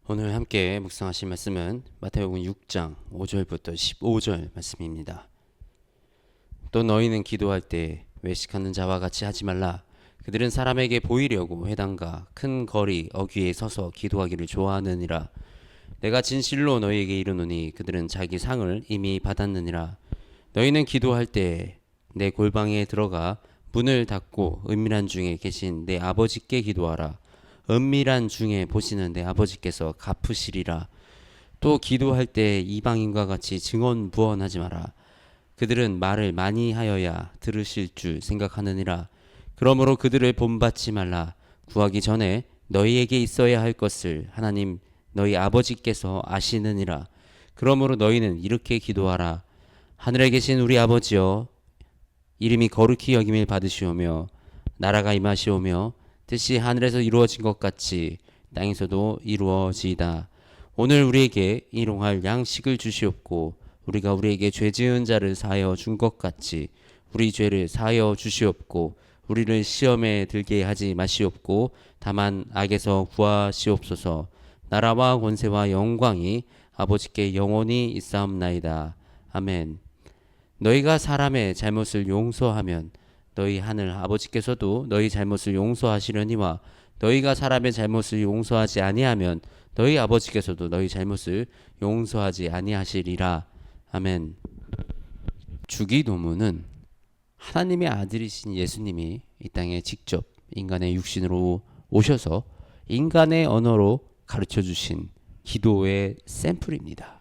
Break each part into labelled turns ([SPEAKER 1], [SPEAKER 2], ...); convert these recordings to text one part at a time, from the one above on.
[SPEAKER 1] 오늘 함께 묵상하실 말씀은 마태복음 6장 5절부터 15절 말씀입니다. 또 너희는 기도할 때 외식하는 자와 같이 하지 말라. 그들은 사람에게 보이려고 회당과 큰 거리 어귀에 서서 기도하기를 좋아하느니라. 내가 진실로 너희에게 이르노니 그들은 자기 상을 이미 받았느니라. 너희는 기도할 때 내 골방에 들어가 문을 닫고 은밀한 중에 계신 내 아버지께 기도하라. 은밀한 중에 보시는 내 아버지께서 갚으시리라. 또 기도할 때 이방인과 같이 증언부언하지 마라. 그들은 말을 많이 하여야 들으실 줄 생각하느니라. 그러므로 그들을 본받지 말라. 구하기 전에 너희에게 있어야 할 것을 하나님 너희 아버지께서 아시느니라. 그러므로 너희는 이렇게 기도하라. 하늘에 계신 우리 아버지여, 이름이 거룩히 여김을 받으시오며 나라가 임하시오며 뜻이 하늘에서 이루어진 것 같이 땅에서도 이루어지이다. 오늘 우리에게 일용할 양식을 주시옵고 우리가 우리에게 죄 지은 자를 사하여 준 것 같이 우리 죄를 사하여 주시옵고 우리를 시험에 들게 하지 마시옵고 다만 악에서 구하시옵소서. 나라와 권세와 영광이 아버지께 영원히 있사옵나이다. 아멘. 너희가 사람의 잘못을 용서하면 너희 하늘 아버지께서도 너희 잘못을 용서하시려니와 너희가 사람의 잘못을 용서하지 아니하면 너희 아버지께서도 너희 잘못을 용서하지 아니하시리라. 아멘. 주기도문은 하나님의 아들이신 예수님이 이 땅에 직접 인간의 육신으로 오셔서 인간의 언어로 가르쳐 주신 기도의 샘플입니다.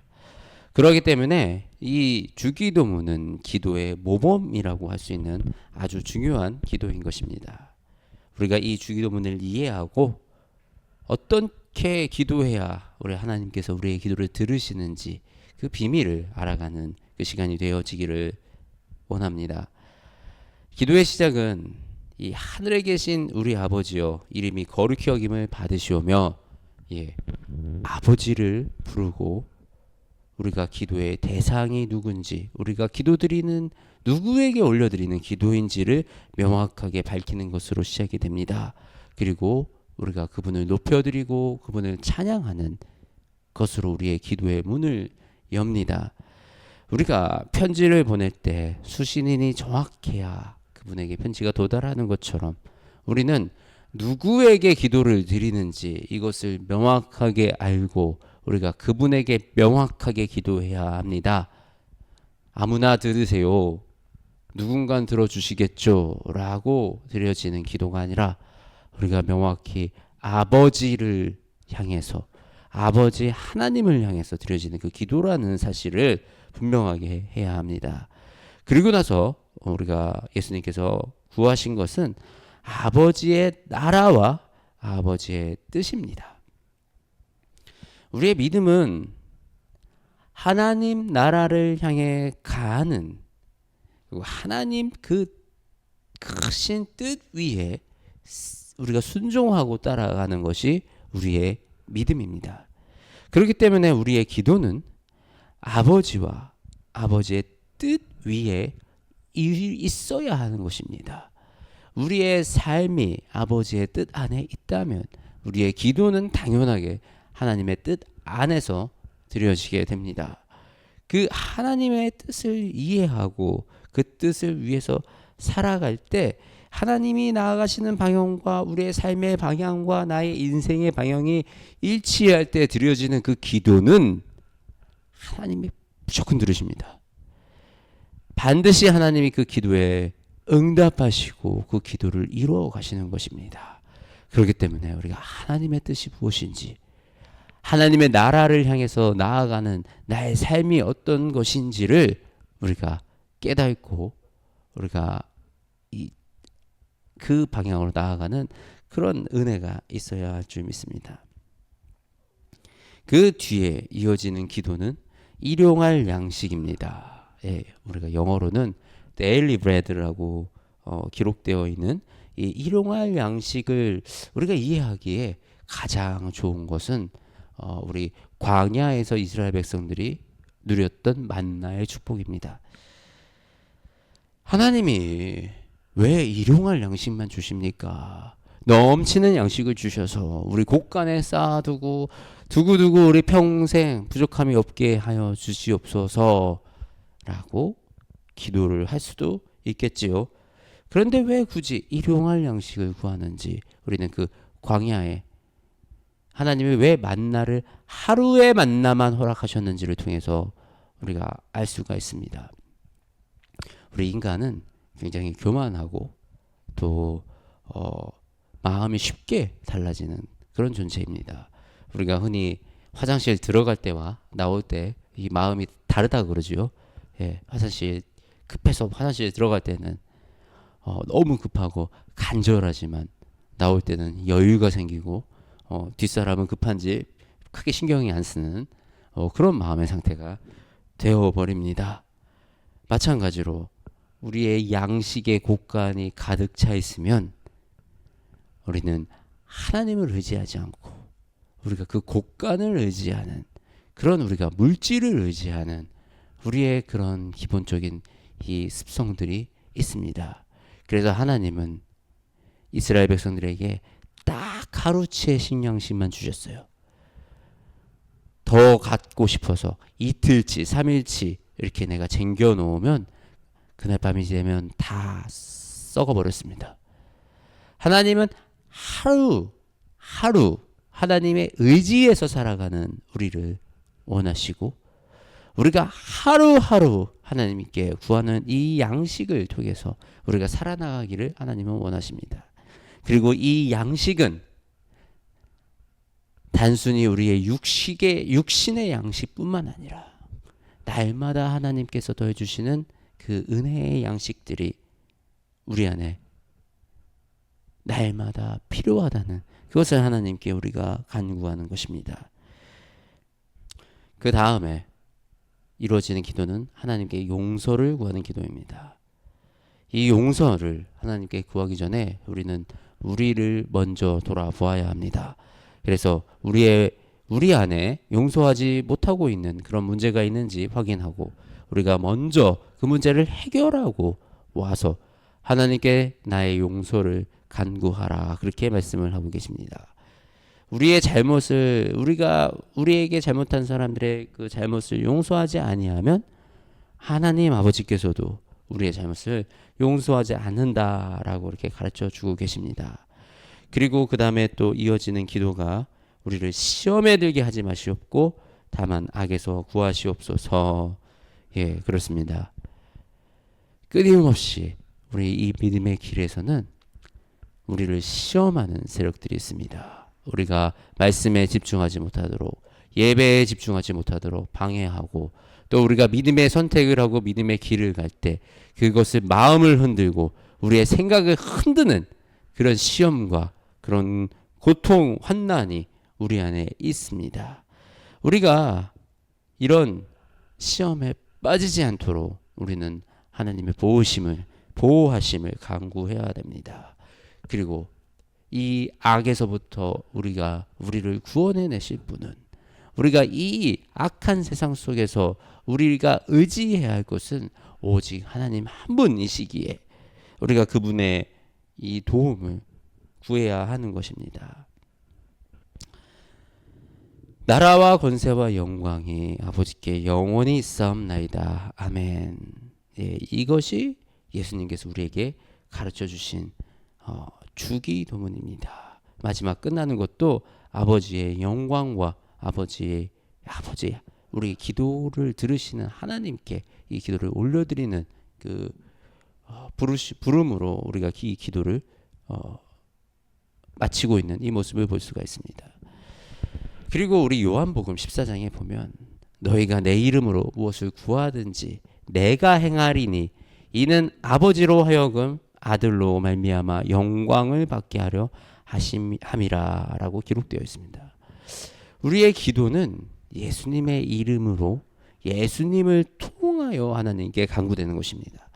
[SPEAKER 1] 그렇기 때문에 이 주기도문은 기도의 모범이라고 할 수 있는 아주 중요한 기도인 것입니다. 우리가 이 주기도문을 이해하고 어떻게 기도해야 우리 하나님께서 우리의 기도를 들으시는지 그 비밀을 알아가는 그 시간이 되어지기를 원합니다. 기도의 시작은 이 하늘에 계신 우리 아버지여, 이름이 거룩히 여김을 받으시오며, 아버지를 부르고 우리가 기도의 대상이 누군지, 우리가 기도드리는 누구에게 올려드리는 기도인지를 명확하게 밝히는 것으로 시작이 됩니다. 그리고 우리가 그분을 높여드리고 그분을 찬양하는 것으로 우리의 기도의 문을 엽니다. 우리가 편지를 보낼 때 수신인이 정확해야 그분에게 편지가 도달하는 것처럼 우리는 누구에게 기도를 드리는지 이것을 명확하게 알고 우리가 그분에게 명확하게 기도해야 합니다. 아무나 들으세요, 누군가 들어주시겠죠 라고 드려지는 기도가 아니라 우리가 명확히 아버지를 향해서, 아버지 하나님을 향해서 드려지는 그 기도라는 사실을 분명하게 해야 합니다. 그리고 나서 우리가 예수님께서 구하신 것은 아버지의 나라와 아버지의 뜻입니다. 우리의 믿음은 하나님 나라를 향해 가는, 그리고 하나님 그 크신 뜻 위에 우리가 순종하고 따라가는 것이 우리의 믿음입니다. 그렇기 때문에 우리의 기도는 아버지와 아버지의 뜻 위에 있어야 하는 것입니다. 우리의 삶이 아버지의 뜻 안에 있다면 우리의 기도는 당연하게 하나님의 뜻 안에서 드려지게 됩니다. 그 하나님의 뜻을 이해하고 그 뜻을 위해서 살아갈 때 하나님이 나아가시는 방향과 우리의 삶의 방향과 나의 인생의 방향이 일치할 때 드려지는 그 기도는 하나님이 무조건 들으십니다. 반드시 하나님이 그 기도에 응답하시고 그 기도를 이루어 가시는 것입니다. 그렇기 때문에 우리가 하나님의 뜻이 무엇인지, 하나님의 나라를 향해서 나아가는 나의 삶이 어떤 것인지를 우리가 깨닫고 우리가 그 방향으로 나아가는 그런 은혜가 있어야 할 줄 믿습니다. 그 뒤에 이어지는 기도는 일용할 양식입니다. 우리가 영어로는 daily bread라고 기록되어 있는 이 일용할 양식을 우리가 이해하기에 가장 좋은 것은 우리 광야에서 이스라엘 백성들이 누렸던 만나의 축복입니다. 하나님이 왜 일용할 양식만 주십니까? 넘치는 양식을 주셔서 우리 곳간에 쌓아두고 두고두고 우리 평생 부족함이 없게 하여 주시옵소서라고 기도를 할 수도 있겠지요. 그런데 왜 굳이 일용할 양식을 구하는지 우리는 그 광야에 하나님이 왜 만나를 하루의 만나만 허락하셨는지를 통해서 우리가 알 수가 있습니다. 우리 인간은 굉장히 교만하고 또 마음이 쉽게 달라지는 그런 존재입니다. 우리가 흔히 화장실 들어갈 때와 나올 때 이 마음이 다르다고 그러죠. 예, 화장실 급해서 화장실 들어갈 때는 너무 급하고 간절하지만 나올 때는 여유가 생기고 뒷사람은 급한지 크게 신경이 안 쓰는 그런 마음의 상태가 되어버립니다. 마찬가지로 우리의 양식의 곳간이 가득 차 있으면 우리는 하나님을 의지하지 않고 우리가 그 곳간을 의지하는 그런 우리가 물질을 의지하는 우리의 그런 기본적인 이 습성들이 있습니다. 그래서 하나님은 이스라엘 백성들에게 딱 하루치의 식량씩만 주셨어요. 더 갖고 싶어서 이틀치, 3일치 이렇게 내가 쟁겨 놓으면 그날 밤이 되면 다 썩어버렸습니다. 하나님은 하루 하나님의 의지에서 살아가는 우리를 원하시고 우리가 하루하루 하나님께 구하는 이 양식을 통해서 우리가 살아나가기를 하나님은 원하십니다. 그리고 이 양식은 단순히 우리의 육신의 양식뿐만 아니라 날마다 하나님께서 더해주시는 그 은혜의 양식들이 우리 안에 날마다 필요하다는 그것을 하나님께 우리가 간구하는 것입니다. 그 다음에 이루어지는 기도는 하나님께 용서를 구하는 기도입니다. 이 용서를 하나님께 구하기 전에 우리는 우리를 먼저 돌아보아야 합니다. 그래서 우리 안에 용서하지 못하고 있는 그런 문제가 있는지 확인하고 우리가 먼저 그 문제를 해결하고 와서 하나님께 나의 용서를 간구하라 그렇게 말씀을 하고 계십니다. 우리의 잘못을 우리에게 잘못한 사람들의 그 잘못을 용서하지 아니하면 하나님 아버지께서도 우리의 잘못을 용서하지 않는다라고 이렇게 가르쳐 주고 계십니다. 그리고 그 다음에 또 이어지는 기도가 우리를 시험에 들게 하지 마시옵고 다만 악에서 구하시옵소서. 예, 그렇습니다. 끊임없이 우리 이 믿음의 길에서는 우리를 시험하는 세력들이 있습니다. 우리가 말씀에 집중하지 못하도록 예배에 집중하지 못하도록 방해하고 또 우리가 믿음의 선택을 하고 믿음의 길을 갈 때 그것을 마음을 흔들고 우리의 생각을 흔드는 그런 시험과 그런 고통, 환난이 우리 안에 있습니다. 우리가 이런 시험에 빠지지 않도록 우리는 하나님의 보호하심을 간구해야 됩니다. 그리고 이 악에서부터 우리를 구원해 내실 분은 우리가 이 악한 세상 속에서 우리가 의지해야 할 것은 오직 하나님 한 분이시기에 우리가 그분의 이 도움을 구해야 하는 것입니다. 나라와 권세와 영광이 아버지께 영원히 있사옵나이다. 아멘. 예, 이것이 예수님께서 우리에게 가르쳐 주신 주기도문입니다. 마지막 끝나는 것도 아버지의 영광과 아버지 우리 기도를 들으시는 하나님께 이 기도를 올려드리는 그 부름으로 우리가 이 기도를 마치고 있는 이 모습을 볼 수가 있습니다. 그리고 우리 요한복음 14장에 보면 너희가 내 이름으로 무엇을 구하든지 내가 행하리니 이는 아버지로 하여금 아들로 말미암아 영광을 받게 하려 하심이라라고 기록되어 있습니다. 우리의 기도는 예수님의 이름으로 예수님을 통하여 하나님께 간구되는 것입니다.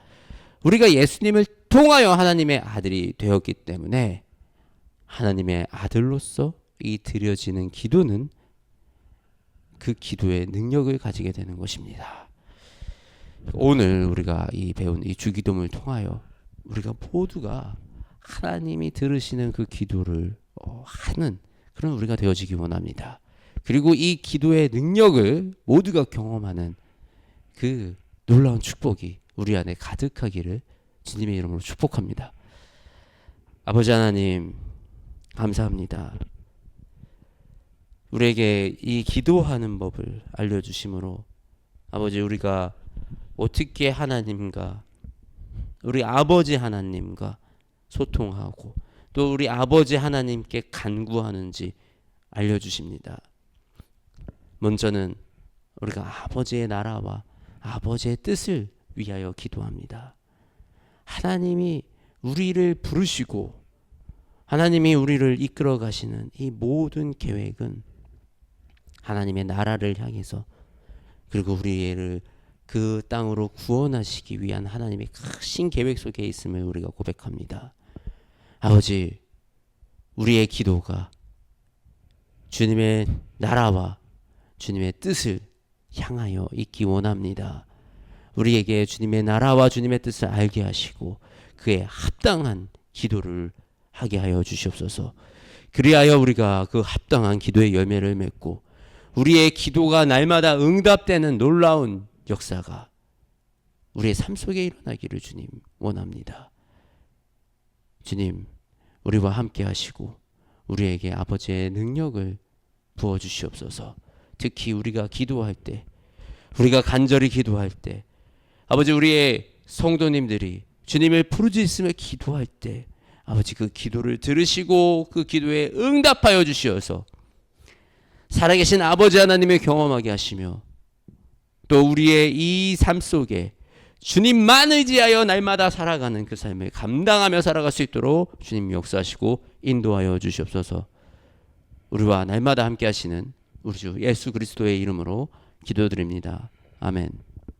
[SPEAKER 1] 우리가 예수님을 통하여 하나님의 아들이 되었기 때문에 하나님의 아들로서 이 드려지는 기도는 그 기도의 능력을 가지게 되는 것입니다. 오늘 우리가 배운 이 주기도문을 통하여 우리가 모두가 하나님이 들으시는 그 기도를 하는 그런 우리가 되어지기 원합니다. 그리고 이 기도의 능력을 모두가 경험하는 그 놀라운 축복이 우리 안에 가득하기를 주님의 이름으로 축복합니다. 아버지 하나님, 감사합니다. 우리에게 이 기도하는 법을 알려주심으로 아버지, 우리가 어떻게 하나님과, 우리 아버지 하나님과 소통하고 또 우리 아버지 하나님께 간구하는지 알려주십니다. 먼저는 우리가 아버지의 나라와 아버지의 뜻을 위하여 기도합니다. 하나님이 우리를 부르시고 하나님이 우리를 이끌어 가시는 이 모든 계획은 하나님의 나라를 향해서, 그리고 우리를 그 땅으로 구원하시기 위한 하나님의 크신 계획 속에 있음을 우리가 고백합니다. 아버지, 우리의 기도가 주님의 나라와 주님의 뜻을 향하여 있기 원합니다. 우리에게 주님의 나라와 주님의 뜻을 알게 하시고 그에 합당한 기도를 하게 하여 주시옵소서. 그리하여 우리가 그 합당한 기도의 열매를 맺고 우리의 기도가 날마다 응답되는 놀라운 역사가 우리의 삶 속에 일어나기를 주님 원합니다. 주님, 우리와 함께 하시고 우리에게 아버지의 능력을 부어주시옵소서. 특히 우리가 기도할 때, 우리가 간절히 기도할 때, 아버지, 우리의 성도님들이 주님을 부르짖으며 기도할 때 아버지, 그 기도를 들으시고 그 기도에 응답하여 주시어서 살아계신 아버지 하나님을 경험하게 하시며 또 우리의 이 삶 속에 주님만 의지하여 날마다 살아가는 그 삶을 감당하며 살아갈 수 있도록 주님 역사하시고 인도하여 주시옵소서. 우리와 날마다 함께 하시는 우리 주 예수 그리스도의 이름으로 기도드립니다. 아멘.